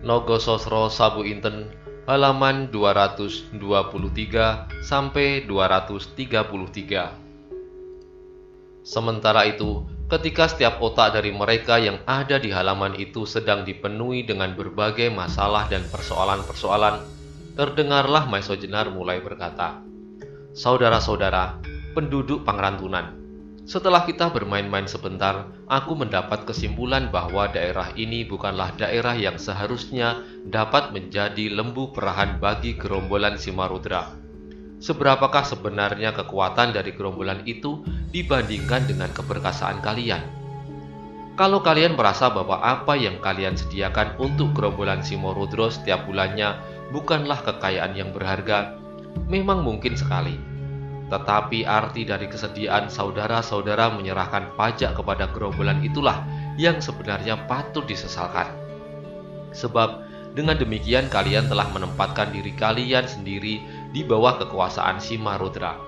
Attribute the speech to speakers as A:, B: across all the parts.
A: Nogososro Sabu Inten halaman 223 sampai 233. Sementara itu, ketika setiap otak dari mereka yang ada di halaman itu sedang dipenuhi dengan berbagai masalah dan persoalan-persoalan, terdengarlah Maiso Jenar mulai berkata, "Saudara-saudara, penduduk Pangrantunan, setelah kita bermain-main sebentar, aku mendapat kesimpulan bahwa daerah ini bukanlah daerah yang seharusnya dapat menjadi lembu perahan bagi gerombolan Simarudra. Seberapakah sebenarnya kekuatan dari gerombolan itu dibandingkan dengan keperkasaan kalian? Kalau kalian merasa bahwa apa yang kalian sediakan untuk gerombolan Simarudra setiap bulannya bukanlah kekayaan yang berharga, memang mungkin sekali. Tetapi arti dari kesediaan saudara-saudara menyerahkan pajak kepada gerombolan itulah yang sebenarnya patut disesalkan. Sebab dengan demikian kalian telah menempatkan diri kalian sendiri di bawah kekuasaan Simarudra.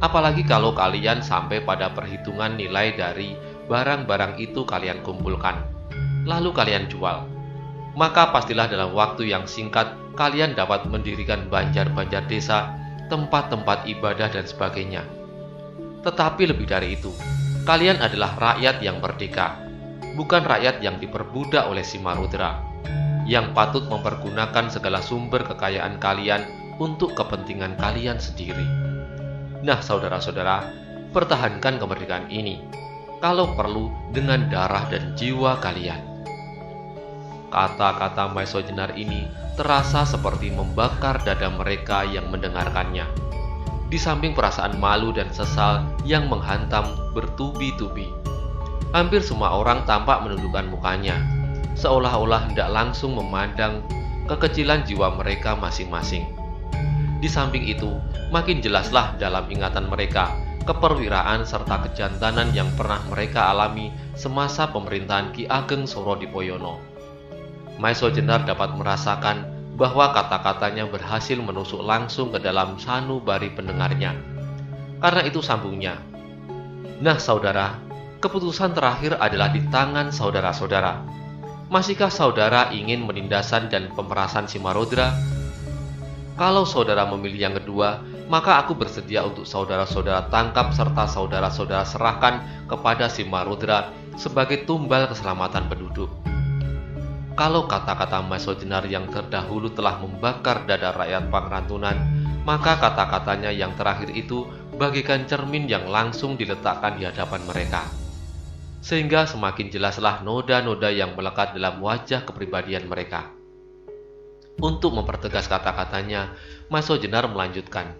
A: Apalagi kalau kalian sampai pada perhitungan nilai dari barang-barang itu kalian kumpulkan, lalu kalian jual. Maka pastilah dalam waktu yang singkat kalian dapat mendirikan banjar-banjar desa, tempat-tempat ibadah dan sebagainya. Tetapi lebih dari itu, kalian adalah rakyat yang merdeka, bukan rakyat yang diperbudak oleh Simarudra, yang patut mempergunakan segala sumber kekayaan kalian untuk kepentingan kalian sendiri. Nah, saudara-saudara, pertahankan kemerdekaan ini, kalau perlu dengan darah dan jiwa kalian." Kata-kata Maiso Jenar ini terasa seperti membakar dada mereka yang mendengarkannya. Di samping perasaan malu dan sesal yang menghantam bertubi-tubi, hampir semua orang tampak menundukkan mukanya, seolah-olah hendak langsung memandang kekecilan jiwa mereka masing-masing. Di samping itu, makin jelaslah dalam ingatan mereka keperwiraan serta kejantanan yang pernah mereka alami semasa pemerintahan Ki Ageng Sorodipoyono. Maiso Jenar dapat merasakan bahwa kata-katanya berhasil menusuk langsung ke dalam sanubari pendengarnya. Karena itu sambungnya, "Nah saudara, keputusan terakhir adalah di tangan saudara-saudara. Masihkah saudara ingin penindasan dan pemerasan Simarudra? Kalau saudara memilih yang kedua, maka aku bersedia untuk saudara-saudara tangkap serta saudara-saudara serahkan kepada Simarudra sebagai tumbal keselamatan penduduk." Kalau kata-kata Maiso Jenar yang terdahulu telah membakar dada rakyat Pangrantunan, maka kata-katanya yang terakhir itu bagaikan cermin yang langsung diletakkan di hadapan mereka. Sehingga semakin jelaslah noda-noda yang melekat dalam wajah kepribadian mereka. Untuk mempertegas kata-katanya, Maiso Jenar melanjutkan,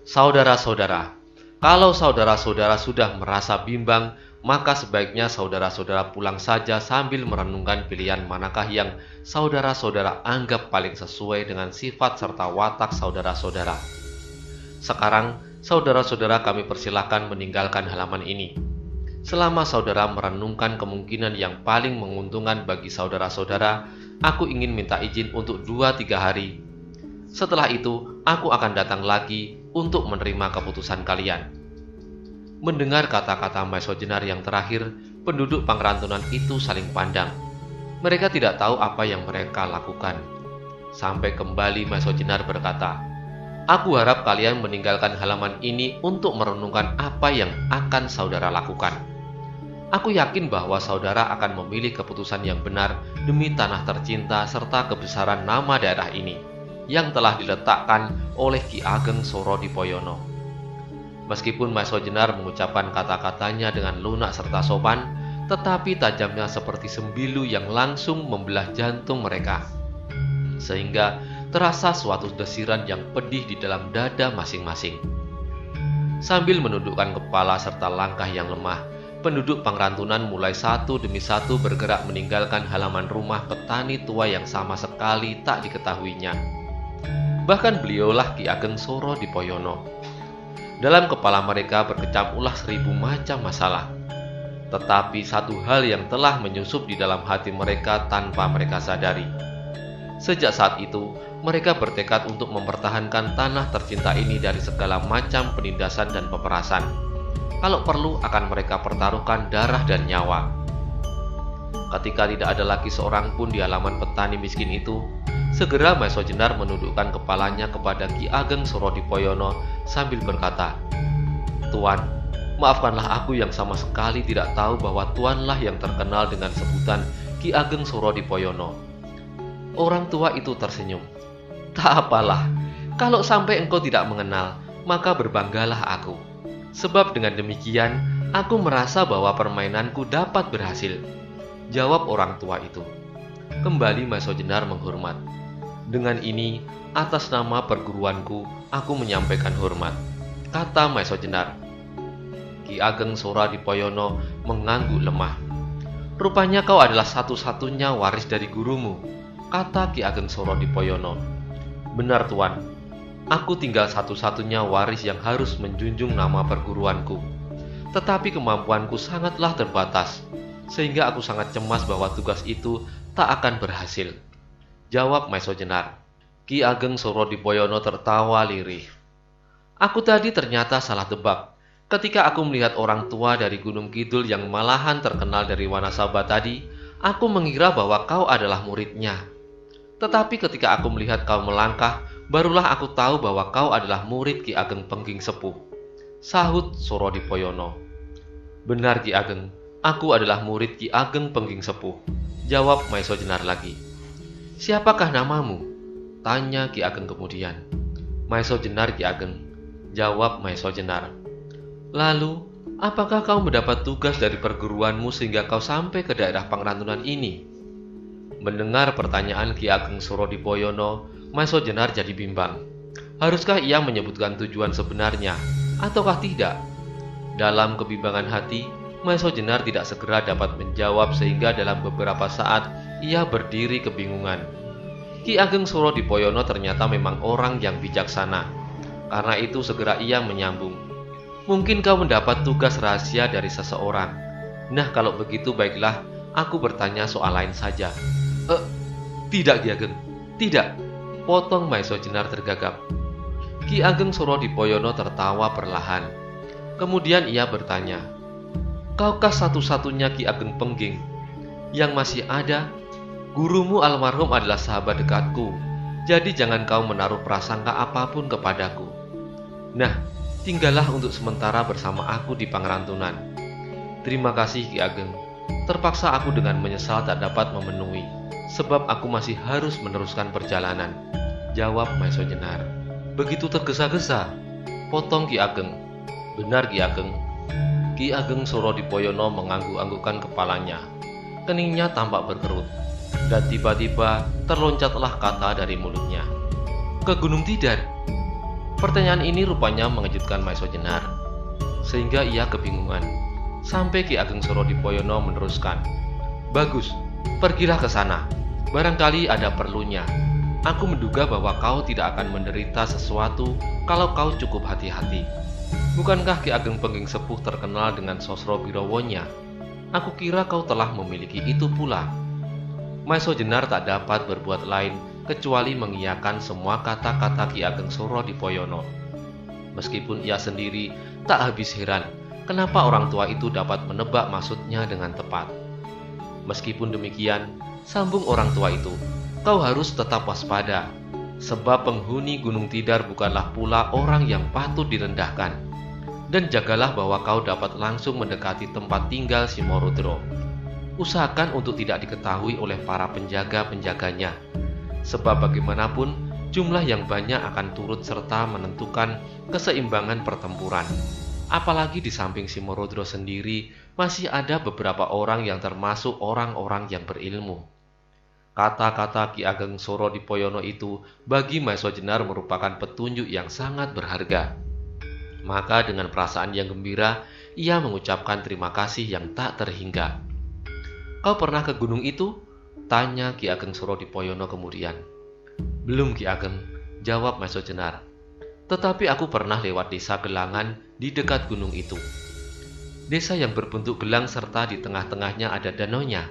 A: "Saudara-saudara, kalau saudara-saudara sudah merasa bimbang, maka sebaiknya saudara-saudara pulang saja sambil merenungkan pilihan manakah yang saudara-saudara anggap paling sesuai dengan sifat serta watak saudara-saudara. Sekarang, saudara-saudara kami persilahkan meninggalkan halaman ini. Selama saudara merenungkan kemungkinan yang paling menguntungkan bagi saudara-saudara, aku ingin minta izin untuk 2-3 hari. Setelah itu, aku akan datang lagi untuk menerima keputusan kalian." Mendengar kata-kata Maiso Jenar yang terakhir, penduduk Pangrantunan itu saling pandang. Mereka tidak tahu apa yang mereka lakukan. Sampai kembali Maiso Jenar berkata, "Aku harap kalian meninggalkan halaman ini untuk merenungkan apa yang akan saudara lakukan. Aku yakin bahwa saudara akan memilih keputusan yang benar demi tanah tercinta serta kebesaran nama daerah ini yang telah diletakkan oleh Ki Ageng Sorodipoyono." Meskipun Maiso Jenar mengucapkan kata-katanya dengan lunak serta sopan, tetapi tajamnya seperti sembilu yang langsung membelah jantung mereka, sehingga terasa suatu desiran yang pedih di dalam dada masing-masing. Sambil menundukkan kepala serta langkah yang lemah, penduduk Pangrantunan mulai satu demi satu bergerak meninggalkan halaman rumah petani tua yang sama sekali tak diketahuinya. Bahkan beliaulah Ki Ageng Sorodipoyono. Dalam kepala mereka berkecam ulah 1000 macam masalah. Tetapi satu hal yang telah menyusup di dalam hati mereka tanpa mereka sadari. Sejak saat itu, mereka bertekad untuk mempertahankan tanah tercinta ini dari segala macam penindasan dan pemerasan. Kalau perlu akan mereka pertaruhkan darah dan nyawa. Ketika tidak ada lagi seorang pun di halaman petani miskin itu, segera Maiso Jenar menundukkan kepalanya kepada Ki Ageng Surodipoyono sambil berkata, "Tuan, maafkanlah aku yang sama sekali tidak tahu bahwa Tuanlah yang terkenal dengan sebutan Ki Ageng Surodipoyono." Orang tua itu tersenyum. "Tak apalah, kalau sampai engkau tidak mengenal, maka berbanggalah aku. Sebab dengan demikian, aku merasa bahwa permainanku dapat berhasil," jawab orang tua itu. Kembali Maiso Jenar menghormat. "Dengan ini, atas nama perguruanku, aku menyampaikan hormat," kata Maiso Jenar. Ki Ageng Surodipoyono mengangguk lemah. "Rupanya kau adalah satu-satunya waris dari gurumu," kata Ki Ageng Surodipoyono. "Benar Tuan, aku tinggal satu-satunya waris yang harus menjunjung nama perguruanku. Tetapi kemampuanku sangatlah terbatas, sehingga aku sangat cemas bahwa tugas itu tak akan berhasil," jawab Maiso Jenar. Ki Ageng Surodipoyono tertawa lirih. "Aku tadi ternyata salah tebak. Ketika aku melihat orang tua dari Gunung Kidul yang malahan terkenal dari Wanasaba tadi, aku mengira bahwa kau adalah muridnya. Tetapi ketika aku melihat kau melangkah, barulah aku tahu bahwa kau adalah murid Ki Ageng Pengging Sepuh," sahut Surodipoyono. "Benar Ki Ageng, aku adalah murid Ki Ageng Pengging Sepuh," jawab Maiso Jenar lagi. "Siapakah namamu?" tanya Ki Ageng kemudian. "Maiso Jenar Ki Ageng," jawab Maiso Jenar. "Lalu, apakah kau mendapat tugas dari perguruanmu sehingga kau sampai ke daerah Pangrantunan ini?" Mendengar pertanyaan Ki Ageng Surodipoyono, Maiso Jenar jadi bimbang. Haruskah ia menyebutkan tujuan sebenarnya, ataukah tidak? Dalam kebimbangan hati, Maiso Jenar tidak segera dapat menjawab sehingga dalam beberapa saat ia berdiri kebingungan. Ki Ageng Surodipoyono ternyata memang orang yang bijaksana. Karena itu segera ia menyambung, "Mungkin kau mendapat tugas rahasia dari seseorang. Nah, kalau begitu baiklah, aku bertanya soal lain saja." Tidak Ki Ageng, tidak," potong Maiso Jenar tergagap. Ki Ageng Surodipoyono tertawa perlahan. Kemudian ia bertanya, "Kaukah satu-satunya Ki Ageng Pengging yang masih ada? Gurumu almarhum adalah sahabat dekatku, jadi jangan kau menaruh prasangka apapun kepadaku. Nah, tinggallah untuk sementara bersama aku di Pangrantunan." "Terima kasih Ki Ageng. Terpaksa aku dengan menyesal tak dapat memenuhi, sebab aku masih harus meneruskan perjalanan," jawab Maiso Jenar. "Begitu tergesa-gesa," potong Ki Ageng. "Benar Ki Ageng." Ki Ageng Surodipoyono mengangguk-anggukkan kepalanya. Keningnya tampak berkerut, dan tiba-tiba terloncatlah kata dari mulutnya, "Ke Gunung Tidar?" Pertanyaan ini rupanya mengejutkan Maiso Jenar, sehingga ia kebingungan. Sampai Ki Ageng Surodipoyono meneruskan, "Bagus, pergilah ke sana. Barangkali ada perlunya. Aku menduga bahwa kau tidak akan menderita sesuatu kalau kau cukup hati-hati. Bukankah Ki Ageng Pengging Sepuh terkenal dengan sosro birowonya? Aku kira kau telah memiliki itu pula." Maiso Jenar tak dapat berbuat lain kecuali mengiyakan semua kata-kata Ki Ageng Surodipoyono. Meskipun ia sendiri tak habis heran kenapa orang tua itu dapat menebak maksudnya dengan tepat. Meskipun demikian, sambung orang tua itu, "Kau harus tetap waspada, sebab penghuni Gunung Tidar bukanlah pula orang yang patut direndahkan. Dan jagalah bahwa kau dapat langsung mendekati tempat tinggal Simorudro. Usahakan untuk tidak diketahui oleh para penjaga-penjaganya, sebab bagaimanapun jumlah yang banyak akan turut serta menentukan keseimbangan pertempuran. Apalagi di samping Simorudro sendiri masih ada beberapa orang yang termasuk orang-orang yang berilmu." Kata-kata Ki Ageng Surodipoyono itu bagi Maiso Jenar merupakan petunjuk yang sangat berharga. Maka dengan perasaan yang gembira, ia mengucapkan terima kasih yang tak terhingga. "Kau pernah ke gunung itu?" tanya Ki Ageng Surodipoyono kemudian. "Belum Ki Ageng," jawab Maiso Jenar. "Tetapi aku pernah lewat desa Gelangan di dekat gunung itu." "Desa yang berbentuk gelang serta di tengah-tengahnya ada danaunya?"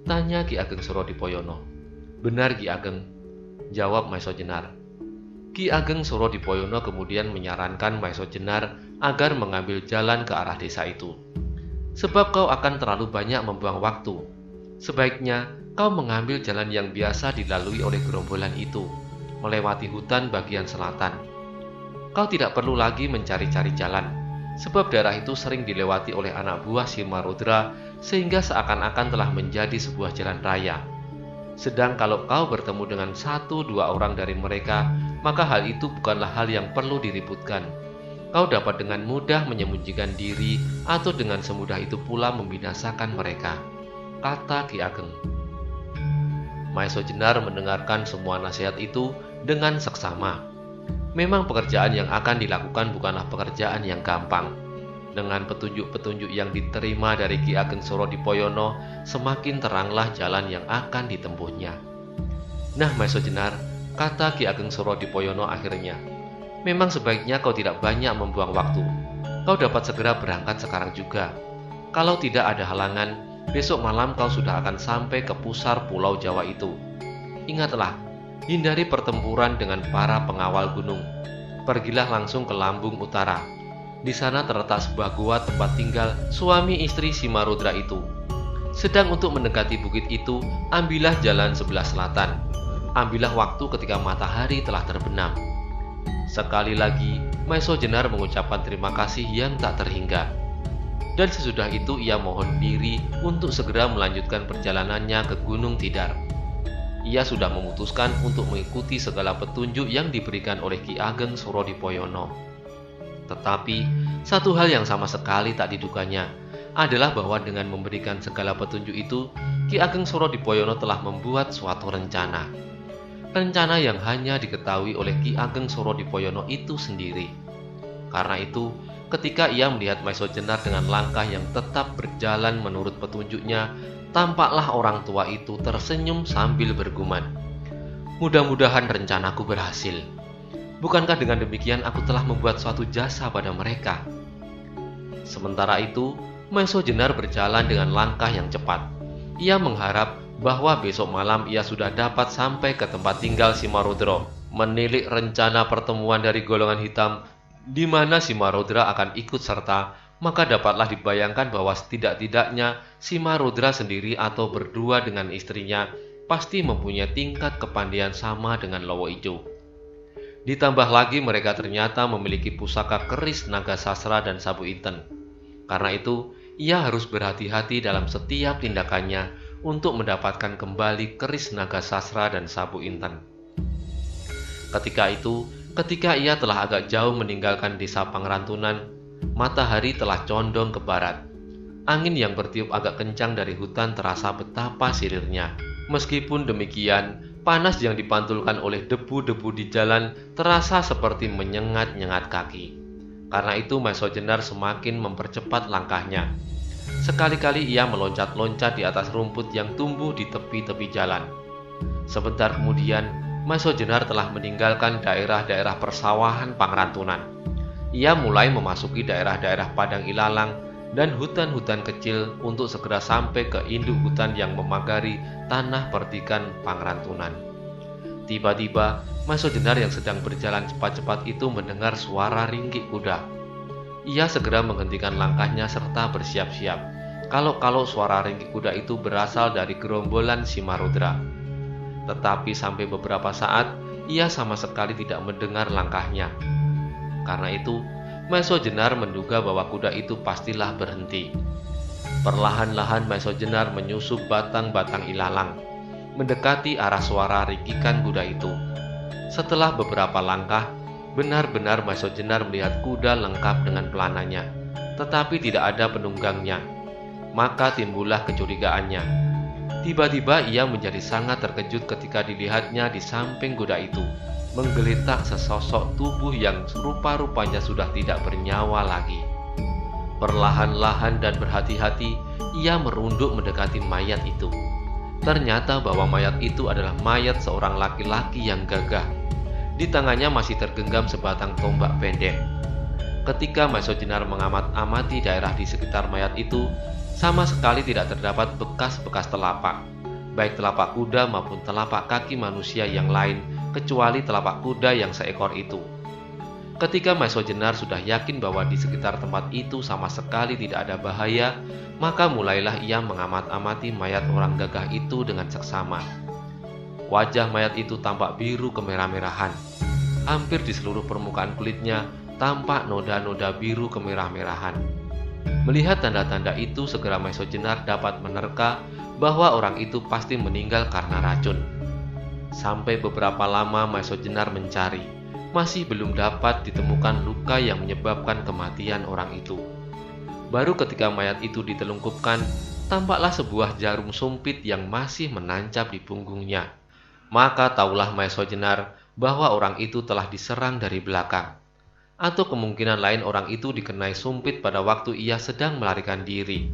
A: tanya Ki Ageng Surodipoyono. "Benar Ki Ageng," jawab Maiso Jenar. Ki Ageng Surodipoyono kemudian menyarankan Maiso Jenar agar mengambil jalan ke arah desa itu. "Sebab kau akan terlalu banyak membuang waktu. Sebaiknya kau mengambil jalan yang biasa dilalui oleh gerombolan itu, melewati hutan bagian selatan. Kau tidak perlu lagi mencari-cari jalan, sebab daerah itu sering dilewati oleh anak buah Simarudra sehingga seakan-akan telah menjadi sebuah jalan raya. Sedang kalau kau bertemu dengan 1-2 orang dari mereka, maka hal itu bukanlah hal yang perlu diributkan. Kau dapat dengan mudah menyembunyikan diri atau dengan semudah itu pula membinasakan mereka, kata Ki Ageng. Maeso Jenar mendengarkan semua nasihat itu dengan seksama. Memang pekerjaan yang akan dilakukan bukanlah pekerjaan yang gampang. Dengan petunjuk-petunjuk yang diterima dari Ki Ageng Surodipoyono, semakin teranglah jalan yang akan ditempuhnya. Nah, Maeso Jenar, kata Ki Ageng Surodipoyono akhirnya, memang sebaiknya kau tidak banyak membuang waktu. Kau dapat segera berangkat sekarang juga. Kalau tidak ada halangan, besok malam kau sudah akan sampai ke pusar Pulau Jawa itu. Ingatlah, hindari pertempuran dengan para pengawal gunung. Pergilah langsung ke Lambung Utara. Di sana terletak sebuah gua tempat tinggal suami istri Simarudra itu. Sedang untuk mendekati bukit itu, ambillah jalan sebelah selatan. Ambillah waktu ketika matahari telah terbenam. Sekali lagi, Maeso Jenar mengucapkan terima kasih yang tak terhingga. Dan sesudah itu ia mohon diri untuk segera melanjutkan perjalanannya ke Gunung Tidar. Ia sudah memutuskan untuk mengikuti segala petunjuk yang diberikan oleh Ki Ageng Surodipoyono. Tetapi, satu hal yang sama sekali tak diduganya adalah bahwa dengan memberikan segala petunjuk itu, Ki Ageng Surodipoyono telah membuat suatu rencana. Rencana yang hanya diketahui oleh Ki Ageng Surodipoyono itu sendiri. Karena itu, ketika ia melihat Maeso Jenar dengan langkah yang tetap berjalan menurut petunjuknya, tampaklah orang tua itu tersenyum sambil bergumam, "Mudah-mudahan rencanaku berhasil. Bukankah dengan demikian aku telah membuat suatu jasa pada mereka?" Sementara itu, Maeso Jenar berjalan dengan langkah yang cepat. Ia mengharap bahwa besok malam ia sudah dapat sampai ke tempat tinggal Simarudra. Menilik rencana pertemuan dari golongan hitam di mana Simarudra akan ikut serta, maka dapatlah dibayangkan bahwa setidak-tidaknya Simarudra sendiri atau berdua dengan istrinya pasti mempunyai tingkat kepandaian sama dengan Lowo Ijo. Ditambah lagi mereka ternyata memiliki pusaka keris naga sasra dan sabu inten. Karena itu, ia harus berhati-hati dalam setiap tindakannya untuk mendapatkan kembali keris naga sasra dan sabu inten. Ketika itu, ketika ia telah agak jauh meninggalkan desa Pangrantunan, matahari telah condong ke barat. Angin yang bertiup agak kencang dari hutan terasa betapa sirirnya. Meskipun demikian, panas yang dipantulkan oleh debu-debu di jalan terasa seperti menyengat-nyengat kaki. Karena itu Maeso Jenar semakin mempercepat langkahnya. Sekali-kali ia meloncat-loncat di atas rumput yang tumbuh di tepi-tepi jalan. Sebentar kemudian, Maeso Jenar telah meninggalkan daerah-daerah persawahan Pangrantunan. Ia mulai memasuki daerah-daerah padang ilalang dan hutan-hutan kecil untuk segera sampai ke induk hutan yang memagari tanah perdikan Pangrantunan. Tiba-tiba, Maeso Jenar yang sedang berjalan cepat-cepat itu mendengar suara ringgik kuda. Ia segera menghentikan langkahnya serta bersiap-siap. Kalau suara ringgik kuda itu berasal dari gerombolan Simarudra. Tetapi sampai beberapa saat, ia sama sekali tidak mendengar langkahnya. Karena itu, Maeso Jenar menduga bahwa kuda itu pastilah berhenti. Perlahan-lahan Maeso Jenar menyusup batang-batang ilalang, mendekati arah suara ringkikan kuda itu. Setelah beberapa langkah, benar-benar Maeso Jenar melihat kuda lengkap dengan pelananya, tetapi tidak ada penunggangnya. Maka timbullah kecurigaannya. Tiba-tiba ia menjadi sangat terkejut ketika dilihatnya di samping kuda itu menggeletak sesosok tubuh yang rupa-rupanya sudah tidak bernyawa lagi. Perlahan-lahan dan berhati-hati, ia merunduk mendekati mayat itu. Ternyata bahwa mayat itu adalah mayat seorang laki-laki yang gagah. Di tangannya masih tergenggam sebatang tombak pendek. Ketika Maeso Jenar mengamat-amati daerah di sekitar mayat itu, sama sekali tidak terdapat bekas-bekas telapak, baik telapak kuda maupun telapak kaki manusia yang lain, kecuali telapak kuda yang seekor itu. Ketika Maeso Jenar sudah yakin bahwa di sekitar tempat itu sama sekali tidak ada bahaya, maka mulailah ia mengamat-amati mayat orang gagah itu dengan seksama. Wajah mayat itu tampak biru kemerah-merahan. Hampir di seluruh permukaan kulitnya tampak noda-noda biru kemerah-merahan. Melihat tanda-tanda itu, segera Maeso Jenar dapat menerka bahwa orang itu pasti meninggal karena racun. Sampai beberapa lama Maeso Jenar mencari, masih belum dapat ditemukan luka yang menyebabkan kematian orang itu. Baru ketika mayat itu ditelungkupkan, tampaklah sebuah jarum sumpit yang masih menancap di punggungnya. Maka taulah Maeso Jenar bahwa orang itu telah diserang dari belakang. Atau kemungkinan lain orang itu dikenai sumpit pada waktu ia sedang melarikan diri.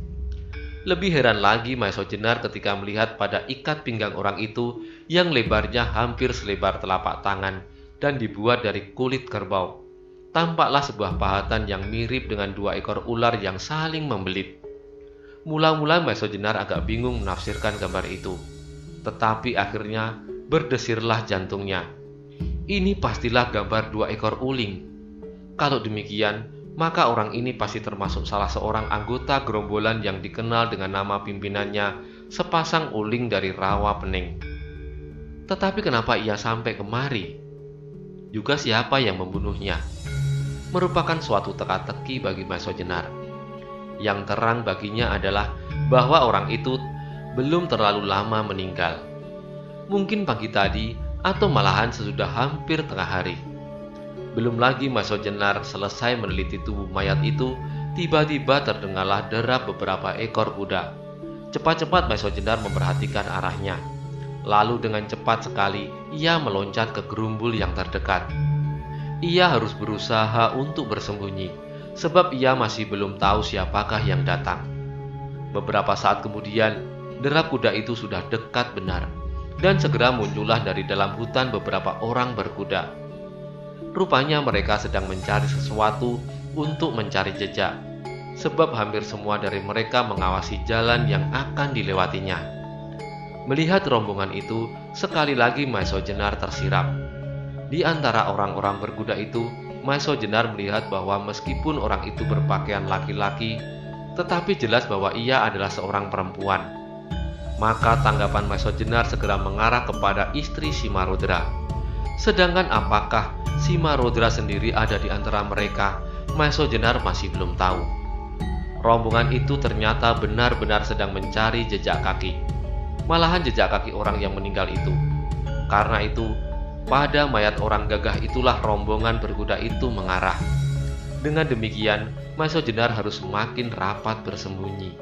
A: Lebih heran lagi Maeso Jenar ketika melihat pada ikat pinggang orang itu yang lebarnya hampir selebar telapak tangan dan dibuat dari kulit kerbau. Tampaklah sebuah pahatan yang mirip dengan 2 ekor ular yang saling membelit. Mula-mula Maeso Jenar agak bingung menafsirkan gambar itu. Tetapi akhirnya berdesirlah jantungnya. Ini pastilah gambar 2 ekor uling. Kalau demikian, maka orang ini pasti termasuk salah seorang anggota gerombolan yang dikenal dengan nama pimpinannya, sepasang uling dari Rawa Pening. Tetapi kenapa ia sampai kemari? Juga siapa yang membunuhnya? Merupakan suatu teka-teki bagi Maeso Jenar. Yang terang baginya adalah bahwa orang itu belum terlalu lama meninggal. Mungkin pagi tadi atau malahan sesudah hampir tengah hari. Belum lagi Maeso Jenar selesai meneliti tubuh mayat itu, tiba-tiba terdengarlah derap beberapa ekor kuda. Cepat-cepat Maeso Jenar memperhatikan arahnya. Lalu dengan cepat sekali ia meloncat ke gerumbul yang terdekat. Ia harus berusaha untuk bersembunyi, sebab ia masih belum tahu siapakah yang datang. Beberapa saat kemudian, derap kuda itu sudah dekat benar, dan segera muncullah dari dalam hutan beberapa orang berkuda. Rupanya mereka sedang mencari sesuatu untuk mencari jejak, sebab hampir semua dari mereka mengawasi jalan yang akan dilewatinya. Melihat rombongan itu, sekali lagi Maeso Jenar tersiram. Di antara orang-orang berkuda itu, Maeso Jenar melihat bahwa meskipun orang itu berpakaian laki-laki, tetapi jelas bahwa ia adalah seorang perempuan. Maka tanggapan Maeso Jenar segera mengarah kepada istri Simarodra. Sedangkan apakah Simarodra sendiri ada di antara mereka, Maeso Jenar masih belum tahu. Rombongan itu ternyata benar-benar sedang mencari jejak kaki. Malahan jejak kaki orang yang meninggal itu. Karena itu, pada mayat orang gagah itulah rombongan berkuda itu mengarah. Dengan demikian, Maeso Jenar harus semakin rapat bersembunyi.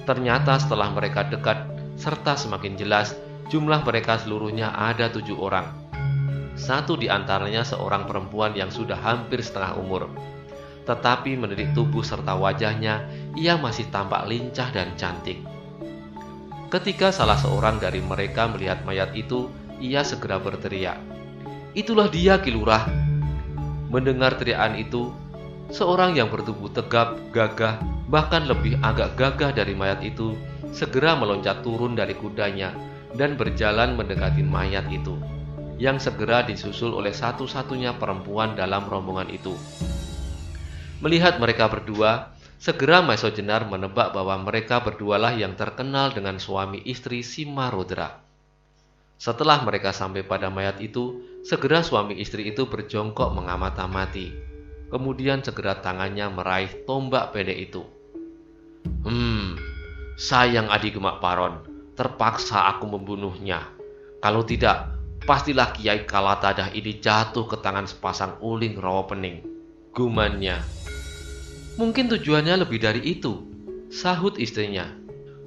A: Ternyata setelah mereka dekat serta semakin jelas, jumlah mereka seluruhnya ada 7 orang. 1 di antaranya seorang perempuan yang sudah hampir setengah umur. Tetapi mendidik tubuh serta wajahnya, ia masih tampak lincah dan cantik. Ketika salah seorang dari mereka melihat mayat itu, ia segera berteriak, "Itulah dia, Ki Lurah!" Mendengar teriakan itu, seorang yang bertubuh tegap, gagah, bahkan lebih agak gagah dari mayat itu, segera meloncat turun dari kudanya dan berjalan mendekati mayat itu, yang segera disusul oleh satu-satunya perempuan dalam rombongan itu. Melihat mereka berdua, segera Maeso Jenar menebak bahwa mereka berdualah yang terkenal dengan suami istri Simarodra. Setelah mereka sampai pada mayat itu, segera suami istri itu berjongkok mengamat-amati. Kemudian segera tangannya meraih tombak pendek itu. Sayang Adi Gemak Paron, terpaksa aku membunuhnya. Kalau tidak, pastilah Kiai Kalatadah ini jatuh ke tangan sepasang uling Rawa Pening, gumannya. Mungkin tujuannya lebih dari itu, sahut istrinya.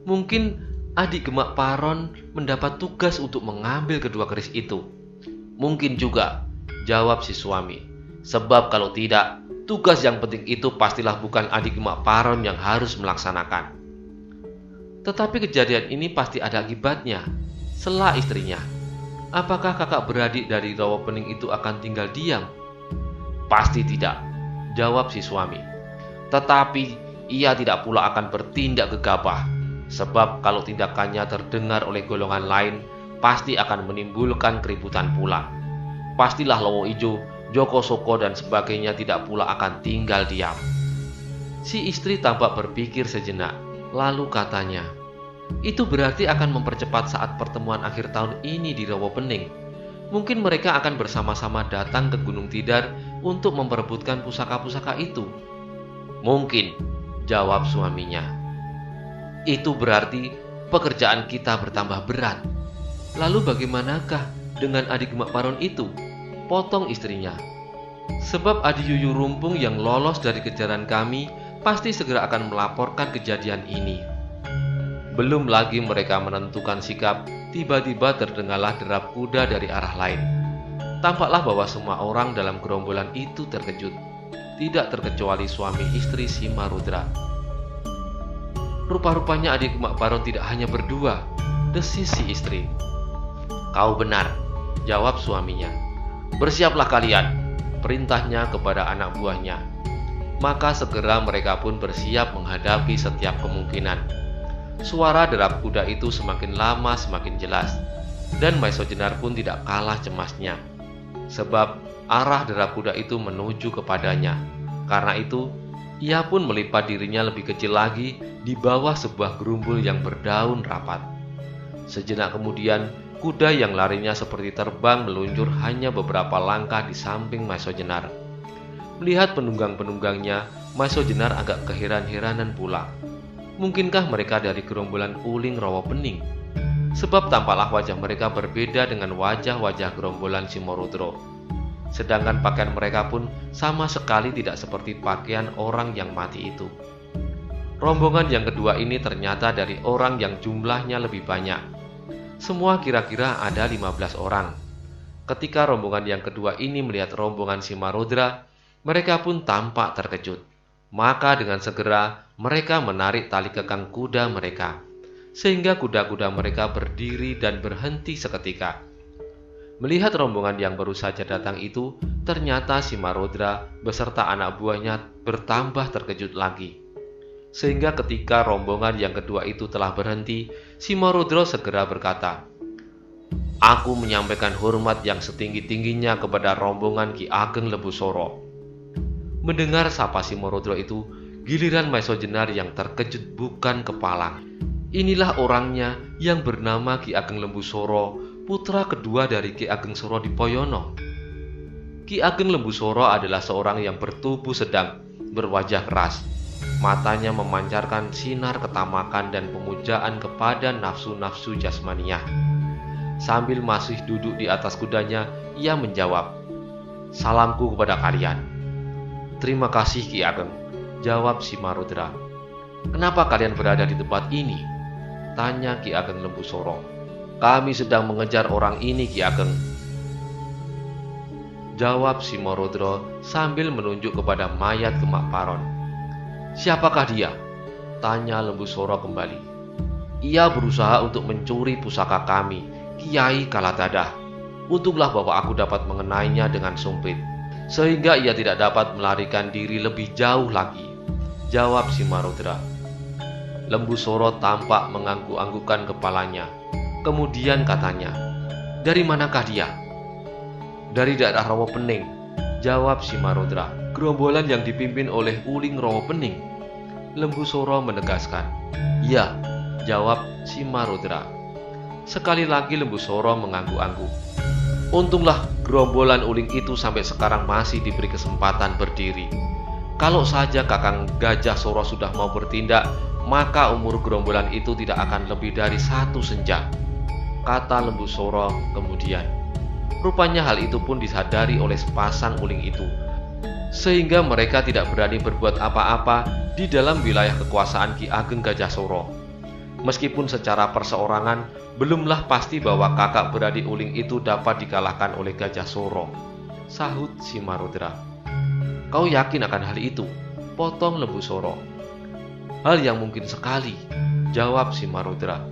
A: Mungkin Adik Gemak Paron mendapat tugas untuk mengambil kedua keris itu. Mungkin juga, jawab si suami. Sebab kalau tidak, tugas yang penting itu pastilah bukan Adik Gemak Paron yang harus melaksanakan. Tetapi kejadian ini pasti ada akibatnya, sela istrinya. Apakah kakak beradik dari Rawa Pening itu akan tinggal diam? Pasti tidak, jawab si suami. Tetapi ia tidak pula akan bertindak gegabah, sebab kalau tindakannya terdengar oleh golongan lain, pasti akan menimbulkan keributan pula. Pastilah Lowo Ijo Joko Soko dan sebagainya tidak pula akan tinggal diam. Si istri tampak berpikir sejenak, lalu katanya, itu berarti akan mempercepat saat pertemuan akhir tahun ini di Rawa Pening. Mungkin mereka akan bersama-sama datang ke Gunung Tidar untuk memperebutkan pusaka-pusaka itu. Mungkin, jawab suaminya. Itu berarti pekerjaan kita bertambah berat. Lalu bagaimanakah dengan adik Gemak Paron itu? Potong istrinya. Sebab Adi Yuyu Rumpung yang lolos dari kejaran kami pasti segera akan melaporkan kejadian ini. Belum lagi mereka menentukan sikap, tiba-tiba terdengarlah derap kuda dari arah lain. Tampaklah bahwa semua orang dalam gerombolan itu terkejut, tidak terkecuali suami istri si Marudra. Rupa-rupanya adik Gemak Paron tidak hanya berdua, desis si istri. Kau benar, jawab suaminya. Bersiaplah kalian, perintahnya kepada anak buahnya. Maka segera mereka pun bersiap menghadapi setiap kemungkinan. Suara derap kuda itu semakin lama semakin jelas, dan Maiso Jenar pun tidak kalah cemasnya. Sebab arah derap kuda itu menuju kepadanya. Karena itu, ia pun melipat dirinya lebih kecil lagi di bawah sebuah gerumbul yang berdaun rapat. Sejenak kemudian, kuda yang larinya seperti terbang meluncur hanya beberapa langkah di samping Maiso Jenar. Melihat penunggang-penunggangnya, Maiso Jenar agak keheran-heranan pula. Mungkinkah mereka dari gerombolan Uling Rawa Pening? Sebab tampaklah wajah mereka berbeda dengan wajah-wajah gerombolan Simorudro. Sedangkan pakaian mereka pun sama sekali tidak seperti pakaian orang yang mati itu. Rombongan yang kedua ini ternyata dari orang yang jumlahnya lebih banyak. Semua kira-kira ada 15 orang. Ketika rombongan yang kedua ini melihat rombongan Simarudra, mereka pun tampak terkejut. Maka dengan segera mereka menarik tali kekang kuda mereka, sehingga kuda-kuda mereka berdiri dan berhenti seketika. Melihat rombongan yang baru saja datang itu, ternyata Simarudra beserta anak buahnya bertambah terkejut lagi. Sehingga ketika rombongan yang kedua itu telah berhenti, Simarudra segera berkata, "Aku menyampaikan hormat yang setinggi-tingginya kepada rombongan Ki Ageng Lembu Soro." Mendengar sapa Simorudro itu, giliran Maiso Jenar yang terkejut bukan kepalang. Inilah orangnya yang bernama Ki Ageng Lembu Soro, putra kedua dari Ki Ageng Soro Dipoyono. Ki Ageng Lembu Soro adalah seorang yang bertubuh sedang, berwajah keras. Matanya memancarkan sinar ketamakan dan pemujaan kepada nafsu-nafsu jasmaniah. Sambil masih duduk di atas kudanya, ia menjawab, "Salamku kepada kalian." "Terima kasih Ki Ageng," jawab Simarudra. "Kenapa kalian berada di tempat ini?" tanya Ki Ageng Lembu Soro. "Kami sedang mengejar orang ini Ki Ageng," jawab Simarudra sambil menunjuk kepada mayat Gemak Paron. "Siapakah dia?" tanya Lembu Soro kembali. "Ia berusaha untuk mencuri pusaka kami, Kiai Kalatadah. Untunglah bahwa aku dapat mengenainya dengan sumpit, sehingga ia tidak dapat melarikan diri lebih jauh lagi," jawab Simarudra. Lembu Soro tampak mengangguk-anggukkan kepalanya. Kemudian katanya, "Dari manakah dia?" "Dari daerah Rawa Pening," jawab Simarudra. "Gerombolan yang dipimpin oleh Uling Rawa Pening?" Lembu Soro menegaskan. "Ya," jawab Simarudra. Sekali lagi Lembu Soro mengangguk-angguk. Untunglah gerombolan Uling itu sampai sekarang masih diberi kesempatan berdiri. Kalau saja Kakang Gajah Soro sudah mau bertindak, maka umur gerombolan itu tidak akan lebih dari 1 senja, kata Lembu Soro kemudian. Rupanya hal itu pun disadari oleh sepasang Uling itu, sehingga mereka tidak berani berbuat apa-apa di dalam wilayah kekuasaan Ki Ageng Gajah Soro. Meskipun secara perseorangan belumlah pasti bahwa kakak beradik Uling itu dapat dikalahkan oleh Gajah Soro, sahut Simarudra. "Kau yakin akan hal itu?" potong Lembu Soro. "Hal yang mungkin sekali," jawab Simarudra.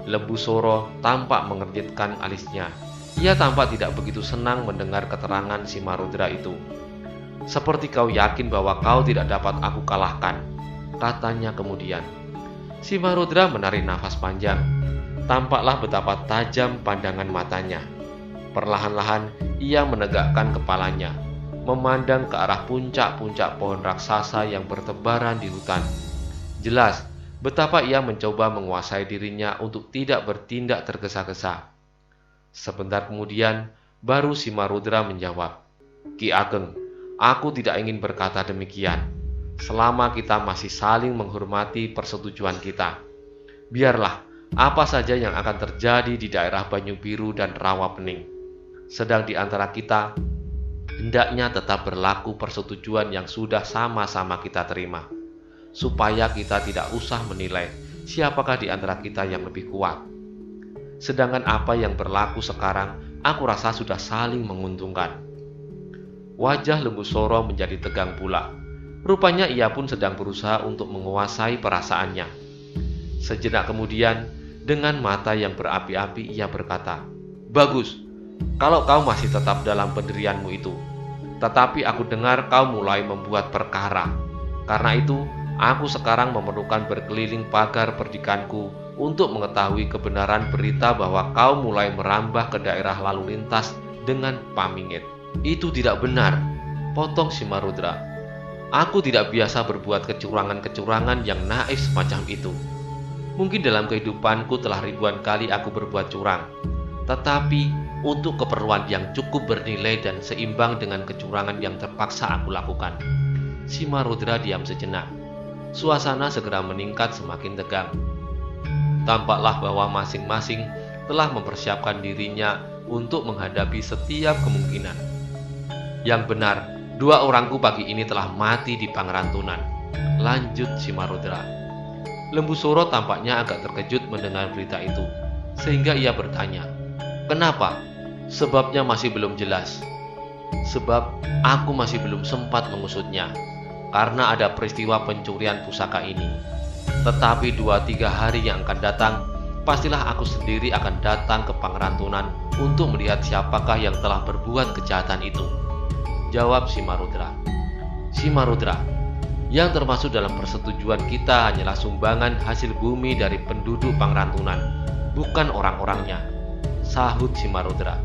A: Lembu Soro tampak mengernyitkan alisnya. Ia tampak tidak begitu senang mendengar keterangan Simarudra itu. "Seperti kau yakin bahwa kau tidak dapat aku kalahkan," katanya kemudian. Simarudra menarik nafas panjang. Tampaklah betapa tajam pandangan matanya. Perlahan-lahan ia menegakkan kepalanya, memandang ke arah puncak-puncak pohon raksasa yang bertebaran di hutan. Jelas betapa ia mencoba menguasai dirinya untuk tidak bertindak tergesa-gesa. Sebentar kemudian, baru Simarudra menjawab, "Ki Ageng, aku tidak ingin berkata demikian. Selama kita masih saling menghormati persetujuan kita, biarlah apa saja yang akan terjadi di daerah Banyu Biru dan Rawapening. Sedang di antara kita, hendaknya tetap berlaku persetujuan yang sudah sama-sama kita terima, supaya kita tidak usah menilai siapakah di antara kita yang lebih kuat. Sedangkan apa yang berlaku sekarang, aku rasa sudah saling menguntungkan." Wajah Lembu Soro menjadi tegang pula. Rupanya ia pun sedang berusaha untuk menguasai perasaannya. Sejenak kemudian, dengan mata yang berapi-api ia berkata, "Bagus, kalau kau masih tetap dalam pendirianmu itu. Tetapi aku dengar kau mulai membuat perkara. Karena itu, aku sekarang memerlukan berkeliling pagar perdikanku untuk mengetahui kebenaran berita bahwa kau mulai merambah ke daerah lalu lintas dengan pamingit." "Itu tidak benar," potong Simarudra. "Aku tidak biasa berbuat kecurangan-kecurangan yang naif semacam itu. Mungkin dalam kehidupanku telah ribuan kali aku berbuat curang, tetapi untuk keperluan yang cukup bernilai dan seimbang dengan kecurangan yang terpaksa aku lakukan." Simarudra diam sejenak. Suasana segera meningkat semakin tegang. Tampaklah bahwa masing-masing telah mempersiapkan dirinya untuk menghadapi setiap kemungkinan. "Yang benar, dua orangku pagi ini telah mati di Pangrantunan," lanjut Simarudra. Lembu Soro tampaknya agak terkejut mendengar berita itu, sehingga ia bertanya, "Kenapa? Sebabnya masih belum jelas." "Sebab aku masih belum sempat mengusutnya, karena ada peristiwa pencurian pusaka ini. Tetapi 2-3 hari yang akan datang, pastilah aku sendiri akan datang ke Pangrantunan untuk melihat siapakah yang telah berbuat kejahatan itu," jawab Simarudra. "Simarudra, yang termasuk dalam persetujuan kita hanyalah sumbangan hasil bumi dari penduduk Pangrantunan, bukan orang-orangnya," sahut Simarudra.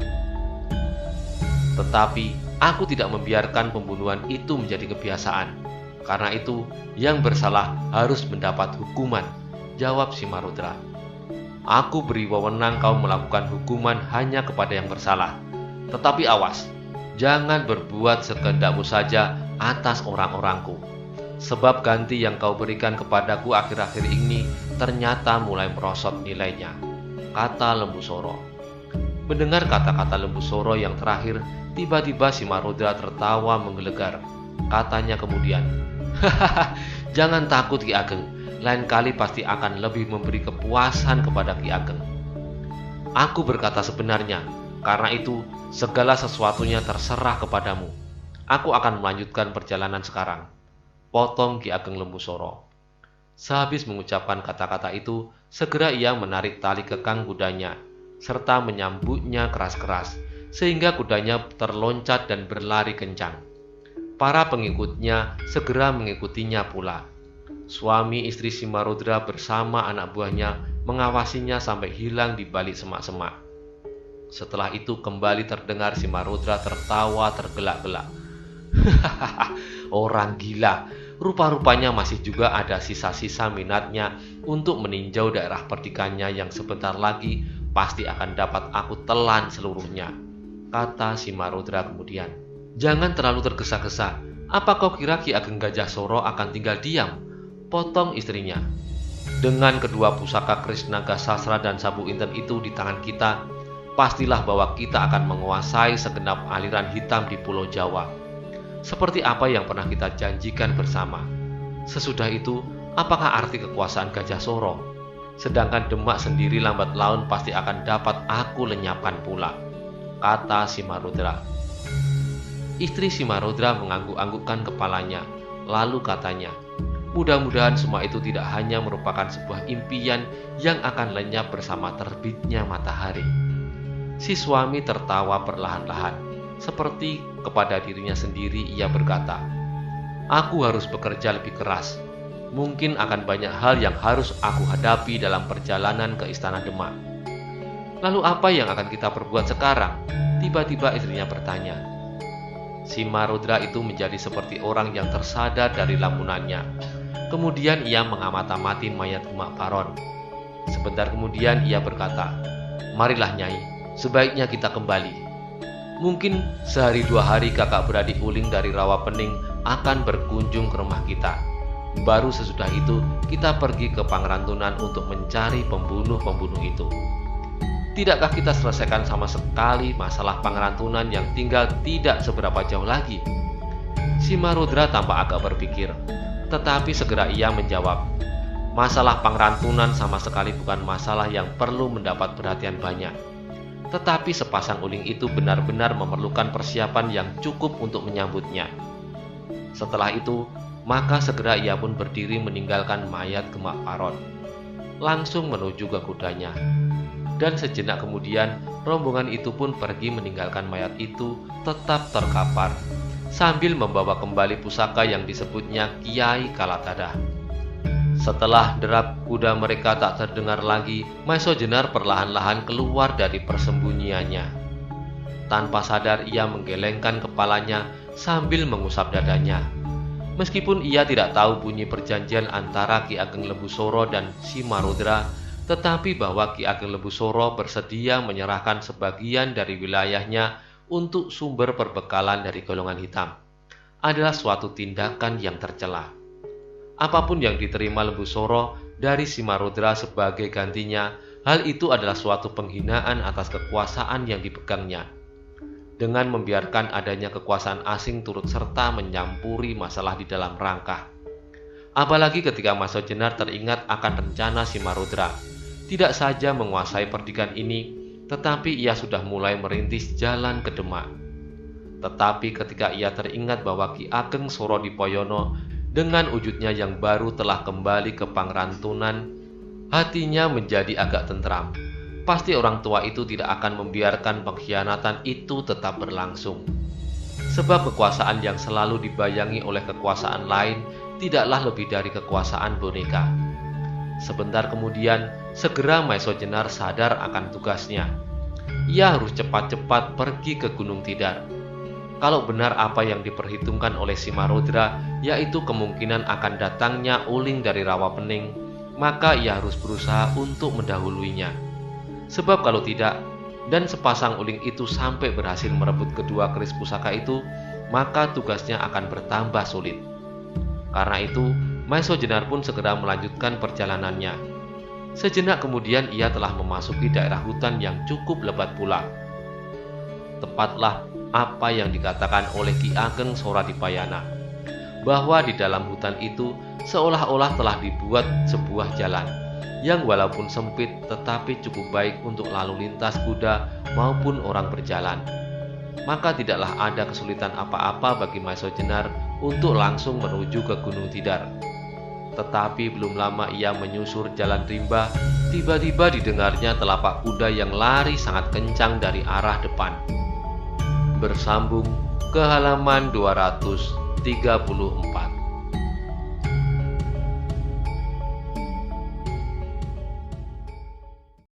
A: "Tetapi aku tidak membiarkan pembunuhan itu menjadi kebiasaan. Karena itu, yang bersalah harus mendapat hukuman," jawab Simarudra. "Aku beri wewenang kau melakukan hukuman hanya kepada yang bersalah. Tetapi awas, jangan berbuat sekehendakmu saja atas orang-orangku. Sebab ganti yang kau berikan kepadaku akhir-akhir ini ternyata mulai merosot nilainya," kata Lembu Soro. Mendengar kata-kata Lembu Soro yang terakhir, tiba-tiba Simarudra tertawa menggelegar. Katanya kemudian, "Hahaha, jangan takut Ki Ageng. Lain kali pasti akan lebih memberi kepuasan kepada Ki Ageng. Aku berkata sebenarnya, karena itu segala sesuatunya terserah kepadamu. Aku akan melanjutkan perjalanan sekarang," potong Ki Ageng Lembu Soro. Sehabis mengucapkan kata-kata itu, segera ia menarik tali kekang kudanya, serta menyambutnya keras-keras, sehingga kudanya terloncat dan berlari kencang. Para pengikutnya segera mengikutinya pula. Suami istri Simarudra bersama anak buahnya mengawasinya sampai hilang di balik semak-semak. Setelah itu kembali terdengar Simarudra tertawa tergelak-gelak. "Hahaha, orang gila. Rupa-rupanya masih juga ada sisa-sisa minatnya untuk meninjau daerah perdikannya yang sebentar lagi pasti akan dapat aku telan seluruhnya," kata Simarudra kemudian. "Jangan terlalu tergesa-gesa. Apa kau kira Ki Ageng Gajah Soro akan tinggal diam?" potong istrinya. "Dengan kedua pusaka Krisnaga Sasra dan Sabu Inten itu di tangan kita, pastilah bahwa kita akan menguasai segenap aliran hitam di Pulau Jawa, seperti apa yang pernah kita janjikan bersama. Sesudah itu, apakah arti kekuasaan Gajah Soro? Sedangkan Demak sendiri lambat laun pasti akan dapat aku lenyapkan pula," kata Simarudra. Istri Simarudra mengangguk-anggukkan kepalanya, lalu katanya, "Mudah-mudahan semua itu tidak hanya merupakan sebuah impian yang akan lenyap bersama terbitnya matahari." Si suami tertawa perlahan-lahan, seperti kepada dirinya sendiri ia berkata, "Aku harus bekerja lebih keras. Mungkin akan banyak hal yang harus aku hadapi dalam perjalanan ke Istana Demak." "Lalu apa yang akan kita perbuat sekarang?" tiba-tiba istrinya bertanya. Simarudra itu menjadi seperti orang yang tersadar dari lamunannya. Kemudian ia mengamati mayat Gemak Paron. Sebentar kemudian ia berkata, "Marilah Nyai, sebaiknya kita kembali. Mungkin sehari 2 hari kakak beradik Uling dari Rawapening akan berkunjung ke rumah kita. Baru sesudah itu kita pergi ke Pangrantunan untuk mencari pembunuh-pembunuh itu. Tidakkah kita selesaikan sama sekali masalah Pangrantunan yang tinggal tidak seberapa jauh lagi?" Simarudra tampak agak berpikir, tetapi segera ia menjawab, "Masalah Pangrantunan sama sekali bukan masalah yang perlu mendapat perhatian banyak. Tetapi sepasang uling itu benar-benar memerlukan persiapan yang cukup untuk menyambutnya." Setelah itu, maka segera ia pun berdiri meninggalkan mayat Gemak Paron, langsung menuju ke kudanya. Dan sejenak kemudian, rombongan itu pun pergi meninggalkan mayat itu tetap terkapar, sambil membawa kembali pusaka yang disebutnya Kiai Kalatada. Setelah derap kuda mereka tak terdengar lagi, Maeso Jenar perlahan-lahan keluar dari persembunyiannya. Tanpa sadar ia menggelengkan kepalanya sambil mengusap dadanya. Meskipun ia tidak tahu bunyi perjanjian antara Ki Ageng Lebusoro dan Simarudra, tetapi bahwa Ki Ageng Lebusoro bersedia menyerahkan sebagian dari wilayahnya untuk sumber perbekalan dari golongan hitam adalah suatu tindakan yang tercela. Apapun yang diterima Lebusoro dari Simarudra sebagai gantinya, hal itu adalah suatu penghinaan atas kekuasaan yang dipegangnya. Dengan membiarkan adanya kekuasaan asing turut serta menyampuri masalah di dalam rangka. Apalagi ketika Maeso Jenar teringat akan rencana Simarudra, tidak saja menguasai perdikan ini, tetapi ia sudah mulai merintis jalan ke Demak. Tetapi ketika ia teringat bahwa Ki Ageng Sorodipoyono dengan wujudnya yang baru telah kembali ke Pangrantunan, hatinya menjadi agak tentram. Pasti orang tua itu tidak akan membiarkan pengkhianatan itu tetap berlangsung. Sebab kekuasaan yang selalu dibayangi oleh kekuasaan lain tidaklah lebih dari kekuasaan boneka. Sebentar kemudian, segera Maeso Jenar sadar akan tugasnya. Ia harus cepat-cepat pergi ke Gunung Tidar. Kalau benar apa yang diperhitungkan oleh Simarudra, yaitu kemungkinan akan datangnya uling dari Rawapening, maka ia harus berusaha untuk mendahuluinya. Sebab kalau tidak, dan sepasang uling itu sampai berhasil merebut kedua keris pusaka itu, maka tugasnya akan bertambah sulit. Karena itu, Maeso Jenar pun segera melanjutkan perjalanannya. Sejenak kemudian ia telah memasuki daerah hutan yang cukup lebat pula. Tepatlah apa yang dikatakan oleh Ki Ageng Soradipayana, bahwa di dalam hutan itu seolah-olah telah dibuat sebuah jalan yang walaupun sempit tetapi cukup baik untuk lalu lintas kuda maupun orang berjalan. Maka tidaklah ada kesulitan apa-apa bagi Maeso Jenar untuk langsung menuju ke Gunung Tidar. Tetapi belum lama ia menyusur jalan rimba, tiba-tiba didengarnya telapak kuda yang lari sangat kencang dari arah depan. Bersambung ke halaman 234.